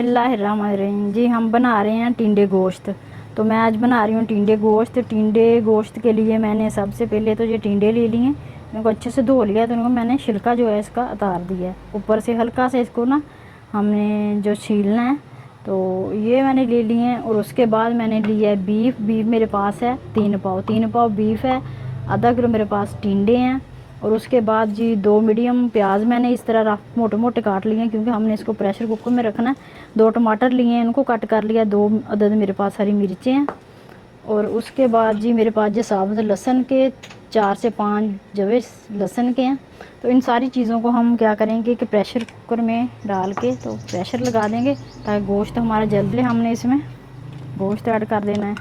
बिस्मिल्लाहिर्रहमानिर्रहीम। जी हम बना रहे हैं टिंडे गोश्त। तो मैं आज बना रही हूँ टिंडे गोश्त। टिंडे गोश्त के लिए मैंने सबसे पहले तो ये टिंडे ले लिए, इनको अच्छे से धो लिया। तो इनको मैंने छिलका जो है इसका उतार दिया है, ऊपर से हल्का से इसको ना हमने जो छीलना है। तो ये मैंने ले लिए हैं। और उसके बाद मैंने लिया है बीफ। बीफ मेरे पास है 3 पाव बीफ है। आधा किलो मेरे पास टिंडे हैं। और उसके बाद जी 2 मीडियम प्याज मैंने इस तरह रफ मोटे मोटे काट लिए हैं, क्योंकि हमने इसको प्रेशर कुकर में रखना है। 2 टमाटर लिए हैं, इनको कट कर लिया। 2 अदद मेरे पास हरी मिर्चें हैं। और उसके बाद जी मेरे पास जो साबुत लहसुन के 4 से 5 जवे लहसुन के हैं। तो इन सारी चीज़ों को हम क्या करेंगे कि प्रेशर कुकर में डाल के तो प्रेशर लगा देंगे, ताकि गोश्त हमारा जल ले। हमने इसमें गोश्त ऐड कर देना है।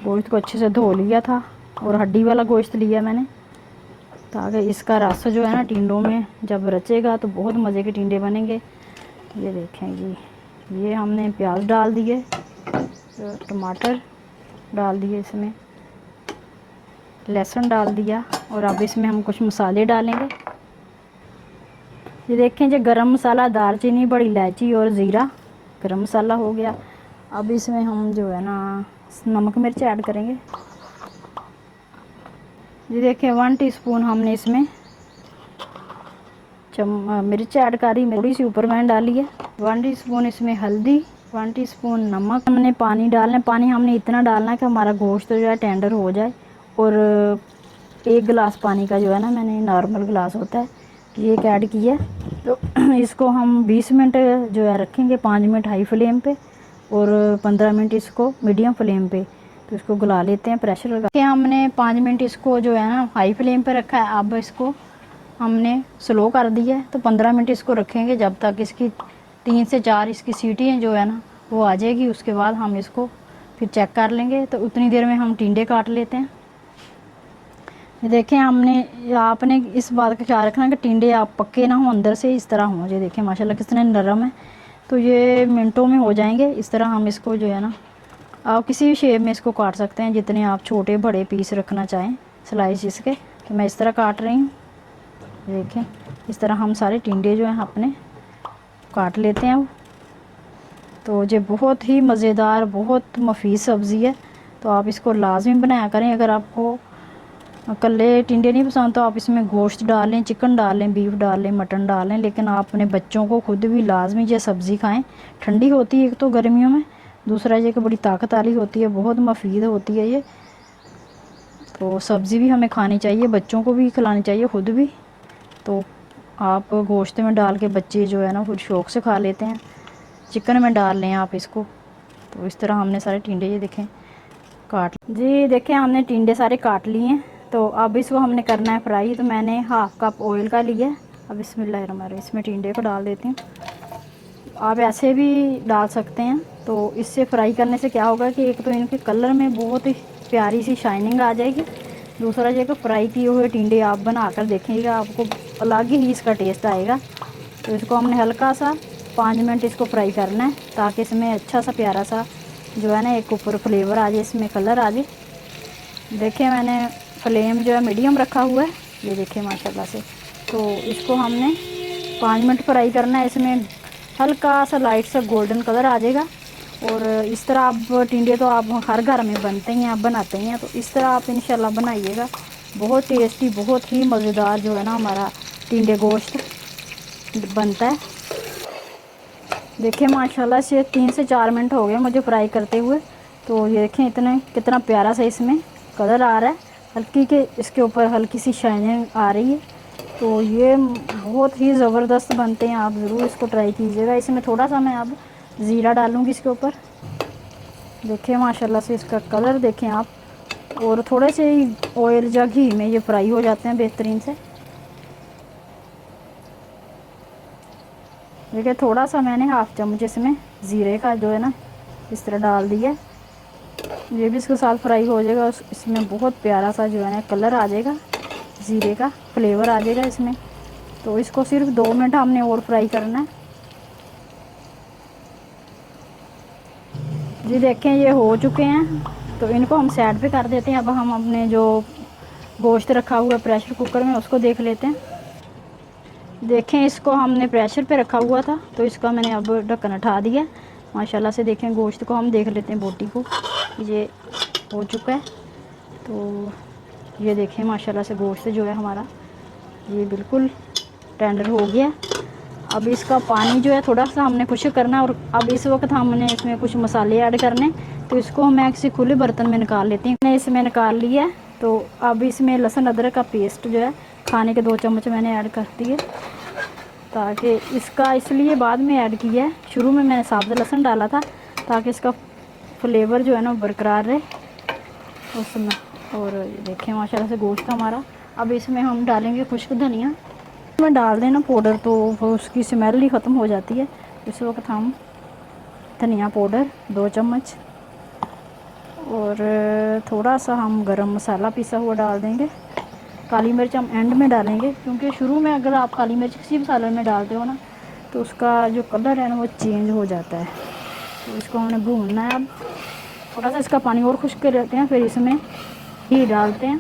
गोश्त को अच्छे से धो लिया था और हड्डी वाला गोश्त लिया मैंने, ताकि इसका रस जो है ना टिंडों में जब रचेगा तो बहुत मज़े के टिंडे बनेंगे। ये देखें जी, ये हमने प्याज डाल दिए, टमाटर डाल दिए, इसमें लहसुन डाल दिया। और अब इसमें हम कुछ मसाले डालेंगे। ये देखें जी, गरम मसाला, दालचीनी, बड़ी इलायची और ज़ीरा गरम मसाला हो गया। अब इसमें हम जो है ना नमक मिर्च ऐड करेंगे। ये देखें 1 टीस्पून हमने इसमें मिर्च ऐड करी, थोड़ी सी ऊपर मैंने डाली है। 1 टीस्पून इसमें हल्दी, 1 टीस्पून नमक। हमने पानी डालना है। पानी हमने इतना डालना है कि हमारा गोश्त जो है टेंडर हो जाए। और 1 गिलास पानी का जो है ना, मैंने नॉर्मल गिलास होता है ये ऐड किया। तो इसको हम 20 मिनट जो है रखेंगे। 5 मिनट हाई फ्लेम पे और 15 मिनट इसको मीडियम फ्लेम पे। तो इसको गला लेते हैं प्रेशर लगा के। हमने 5 मिनट इसको जो है ना हाई फ्लेम पे रखा है। अब इसको हमने स्लो कर दिया है। तो 15 मिनट इसको रखेंगे, जब तक इसकी 3 से 4 इसकी सीटियाँ जो है ना वो आ जाएगी। उसके बाद हम इसको फिर चेक कर लेंगे। तो उतनी देर में हम टिंडे काट लेते हैं। ये देखें, आपने इस बात का ख्याल रखना कि टिंडे आप पक्के ना हो, अंदर से इस तरह हों। ये देखें माशाल्लाह कितने नरम है। तो ये मिनटों में हो जाएंगे। इस तरह हम इसको जो है ना, आप किसी भी शेप में इसको काट सकते हैं, जितने आप छोटे बड़े पीस रखना चाहें स्लाइस इसके। तो मैं इस तरह काट रही हूँ। देखें इस तरह हम सारे टिंडे जो हैं अपने काट लेते हैं। तो ये बहुत ही मज़ेदार, बहुत मुफीद सब्ज़ी है। तो आप इसको लाजमी बनाया करें। अगर आपको कल्ले टिंडे नहीं पसंद तो आप इसमें गोश्त डाल लें, चिकन डाल लें, बीफ डाल लें, मटन डाल लें। लेकिन आप अपने बच्चों को खुद भी लाजमी ये सब्ज़ी खाएं। ठंडी होती है एक तो गर्मियों में, दूसरा ये कि बड़ी ताकत वाली होती है, बहुत मुफीद होती है ये। तो सब्ज़ी भी हमें खानी चाहिए, बच्चों को भी खिलानी चाहिए, खुद भी। तो आप गोश्त में डाल के बच्चे जो है ना खुद शौक़ से खा लेते हैं। चिकन में डाल लें आप इसको। तो इस तरह हमने सारे टिंडे ये देखें काट जी। देखें हमने टिंडे सारे काट लिए हैं। तो अब इसको हमने करना है फ्राई। तो मैंने 1/2 कप ऑयल का लिया है। अब बिस्मिल्लाहिर्रहमानिर्रहीम, इसमें टिंडे को डाल देती हूँ। आप ऐसे भी डाल सकते हैं। तो इससे फ्राई करने से क्या होगा कि एक तो इनके कलर में बहुत ही प्यारी सी शाइनिंग आ जाएगी। दूसरा ये कि फ्राई किए हुए टिंडे आप बना कर देखिएगा, आपको अलग ही इसका टेस्ट आएगा। तो इसको हमने हल्का सा 5 मिनट इसको फ्राई करना है, ताकि इसमें अच्छा सा प्यारा सा जो है ना एक ऊपर फ्लेवर आ जाए, इसमें कलर आ जाए। देखिए मैंने फ्लेम जो है मीडियम रखा हुआ है। ये देखिए माशाल्लाह से। तो इसको हमने 5 मिनट फ्राई करना है। इसमें हल्का सा लाइट सा गोल्डन कलर आ जाएगा। और इस तरह आप टिंडे तो आप हर घर में बनते हैं, आप बनाते हैं। तो इस तरह आप इंशाल्लाह बनाइएगा। बहुत टेस्टी, बहुत ही मज़ेदार जो है ना हमारा टिंडे गोश्त बनता है। देखिए माशाल्लाह से 3 से 4 मिनट हो गए मुझे फ्राई करते हुए। तो ये देखें इतने कितना प्यारा सा इसमें कलर आ रहा है, हल्की के इसके ऊपर हल्की सी शाइनिंग आ रही है। तो ये बहुत ही ज़बरदस्त बनते हैं, आप ज़रूर इसको ट्राई कीजिएगा। इसमें थोड़ा सा मैं अब ज़ीरा डालूँगी इसके ऊपर। देखिए माशाल्लाह से इसका कलर देखें आप। और थोड़े से ही ऑयल या घी में ये फ्राई हो जाते हैं बेहतरीन से। देखिए थोड़ा सा मैंने 1/2 चम्मच इसमें ज़ीरे का जो है ना इस तरह डाल दिया। ये भी इसके साथ फ्राई हो जाएगा। इसमें बहुत प्यारा सा जो है ना कलर आ जाएगा, ज़ीरे का फ्लेवर आ जाएगा इसमें। तो इसको सिर्फ 2 मिनट हमने और फ्राई करना है। जी देखें ये हो चुके हैं। तो इनको हम साइड पे कर देते हैं। अब हम अपने जो गोश्त रखा हुआ है प्रेशर कुकर में उसको देख लेते हैं। देखें इसको हमने प्रेशर पे रखा हुआ था, तो इसका मैंने अब ढक्कन उठा दिया। माशाल्लाह से देखें गोश्त को हम देख लेते हैं, बोटी को ये हो चुका है। तो ये देखें माशाल्लाह से गोश्त जो है हमारा ये बिल्कुल टेंडर हो गया। अब इसका पानी जो है थोड़ा सा हमने खुश्क करना है, और अब इस वक्त हमने इसमें कुछ मसाले ऐड करने, तो इसको मैं किसी खुले बर्तन में निकाल लेती हूँ। मैंने इसमें निकाल लिया है। तो अब इसमें लहसुन अदरक का पेस्ट जो है खाने के 2 चम्मच मैंने ऐड कर दिए, ताकि इसका इसलिए बाद में ऐड किया है, शुरू में मैंने साबुत लहसुन डाला था ताकि इसका फ्लेवर जो है ना बरकरार रहे उसमें। और देखें माशाल्लाह से गोश्त हमारा। अब इसमें हम डालेंगे खुश्क धनिया, में डाल देना पाउडर तो उसकी स्मेल ही ख़त्म हो जाती है। इस वक्त हम धनिया पाउडर 2 चम्मच और थोड़ा सा हम गरम मसाला पिसा हुआ डाल देंगे। काली मिर्च हम एंड में डालेंगे, क्योंकि शुरू में अगर आप काली मिर्च किसी मसाले में डालते हो ना तो उसका जो कलर है ना वो चेंज हो जाता है। तो इसको हमने भूनना है। अब थोड़ा सा इसका पानी और खुश्क कर लेते हैं, फिर इसमें घी डालते हैं।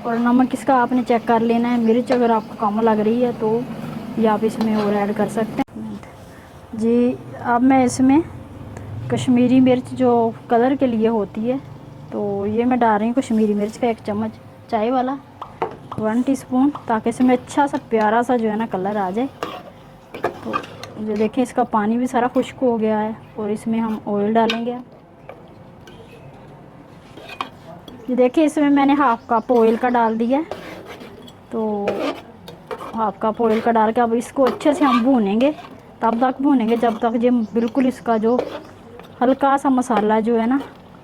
और नमक इसका आपने चेक कर लेना है, मिर्च अगर आपको कम लग रही है तो ये आप इसमें और ऐड कर सकते हैं जी। अब मैं इसमें कश्मीरी मिर्च जो कलर के लिए होती है, तो ये मैं डाल रही हूँ कश्मीरी मिर्च का 1 चम्मच चाय वाला, 1 टीस्पून, ताकि इसमें अच्छा सा प्यारा सा जो है ना कलर आ जाए। तो ये देखें इसका पानी भी सारा खुश्क हो गया है, और इसमें हम ऑयल डालेंगे। ये देखिए इसमें मैंने हाफ़ कप ऑयल का डाल दिया है। तो हाफ़ कप ऑयल का डाल के अब इसको अच्छे से हम भूनेंगे, तब तक भूनेंगे जब तक ये बिल्कुल इसका जो हल्का सा मसाला जो है ना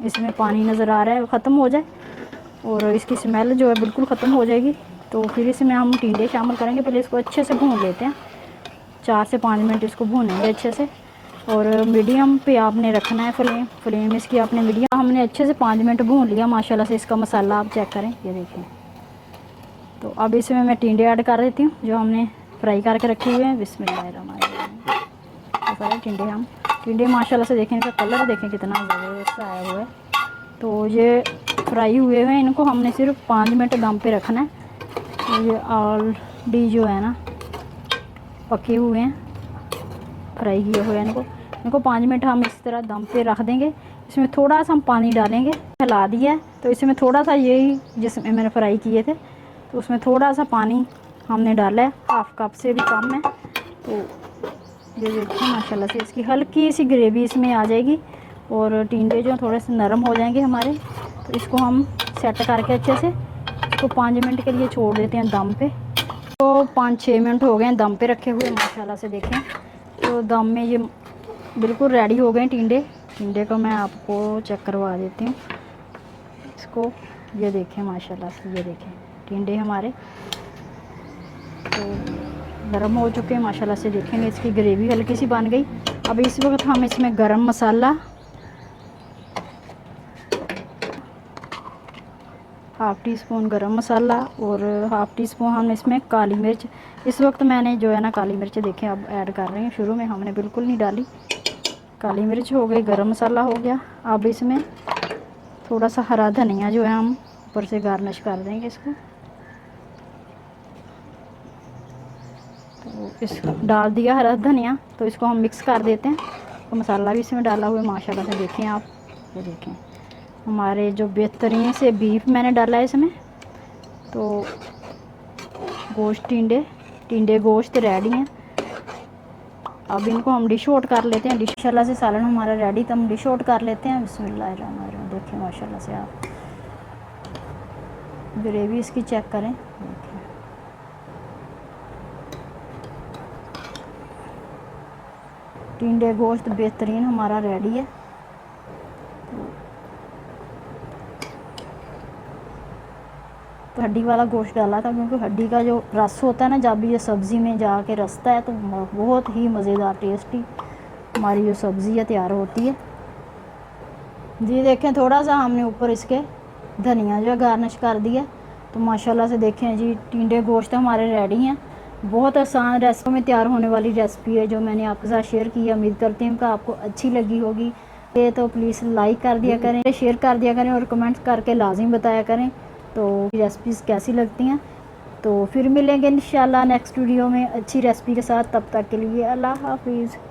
इसमें पानी नज़र आ रहा है वो ख़त्म हो जाए, और इसकी स्मेल जो है बिल्कुल ख़त्म हो जाएगी। तो फिर इसमें हम टिंडे शामिल करेंगे। पहले इसको अच्छे से भून लेते हैं, 4 से 5 मिनट इसको भूनेंगे अच्छे से। और मीडियम पे आपने रखना है फ्लेम इसकी आपने मीडियम। हमने अच्छे से 5 मिनट भून लिया माशाल्लाह से इसका मसाला, आप चेक करें ये देखें। तो अब इसमें मैं टिंडे ऐड कर देती हूँ जो हमने फ्राई करके रखे हुए हैं। बिस्मिल्लाहिर्रहमानिर्रहीम। तो सारे टिंडे माशाल्लाह से देखें, इनका कलर देखें कितना ज़बरदस्त आया हुआ है। तो ये फ्राई हुए हुए हैं, इनको हमने सिर्फ 5 मिनट दम पे रखना है। तो ये ऑलरेडी जो है ना पके हुए हैं, फ्राई किए हुए हैं। इनको 5 मिनट हम इस तरह दम पे रख देंगे। इसमें थोड़ा सा हम पानी डालेंगे, हिला दिया है तो इसमें थोड़ा सा यही जिसमें मैंने फ्राई किए थे तो उसमें थोड़ा सा पानी हमने डाला है, हाफ़ कप से भी कम है। तो ये देखिए माशाल्लाह से इसकी हल्की सी ग्रेवी इसमें आ जाएगी, और टिंडे जो थोड़े से नरम हो जाएंगे हमारे। तो इसको हम सेट करके अच्छे से इसको 5 मिनट के लिए छोड़ देते हैं दम पे। तो 5-6 मिनट हो गए हैं दम पे रखे हुए माशाल्लाह से देखें। तो दम में ये बिल्कुल रेडी हो गए टिंडे को मैं आपको चेक करवा देती हूँ इसको। ये देखें माशाल्लाह से, ये देखें टिंडे हमारे तो गर्म हो चुके हैं माशाल्लाह से। देखेंगे इसकी ग्रेवी हल्की सी बन गई। अब इस वक्त हम इसमें गरम मसाला, हाफ़ टी स्पून गरम मसाला और हाफ़ टी स्पून हम इसमें काली मिर्च, इस वक्त मैंने जो है ना काली मिर्च देखें अब ऐड कर रहे हैं, शुरू में हमने बिल्कुल नहीं डाली। काली मिर्च हो गई, गरम मसाला हो गया। अब इसमें थोड़ा सा हरा धनिया जो है हम ऊपर से गार्निश कर देंगे इसको। तो इस डाल दिया हरा धनिया, तो इसको हम मिक्स कर देते हैं। तो मसाला भी इसमें डाला हुआ है माशाल्लाह से देखें आप। ये देखें हमारे जो बेहतरीन से बीफ मैंने डाला है इसमें। तो गोश्त टिंडे गोश्त रेडी हैं। अब इनको हम डिश आउट कर लेते हैं। माशाल्लाह से सालन हमारा रेडी, तो हम डिश आउट कर लेते हैं। बिस्मिल्लाहिर्रहमानिर्रहीम। देखिए माशाल्लाह से आप ग्रेवी इसकी चेक करें, देखिए टिंडे गोश्त बेहतरीन हमारा रेडी है। तो हड्डी वाला गोश्त डाला था, क्योंकि हड्डी का जो रस होता है ना जब ये सब्ज़ी में जाके रसता है तो बहुत ही मज़ेदार टेस्टी हमारी जो सब्ज़ी है तैयार होती है जी। देखें थोड़ा सा हमने ऊपर इसके धनिया जो गार्निश कर दिया। तो माशाल्लाह से देखें जी टिंडे गोश्त हमारे रेडी हैं। बहुत आसान रेसिपी में तैयार होने वाली रेसिपी है जो मैंने आपके साथ शेयर की है। उम्मीद करती हूँ कि आपको अच्छी लगी होगी। तो प्लीज़ लाइक कर दिया करें, शेयर कर दिया करें और कमेंट्स करके लाजिम बताया करें तो रेसिपीज़ कैसी लगती हैं। तो फिर मिलेंगे इंशाल्लाह नेक्स्ट वीडियो में अच्छी रेसिपी के साथ। तब तक के लिए अल्लाह हाफिज़।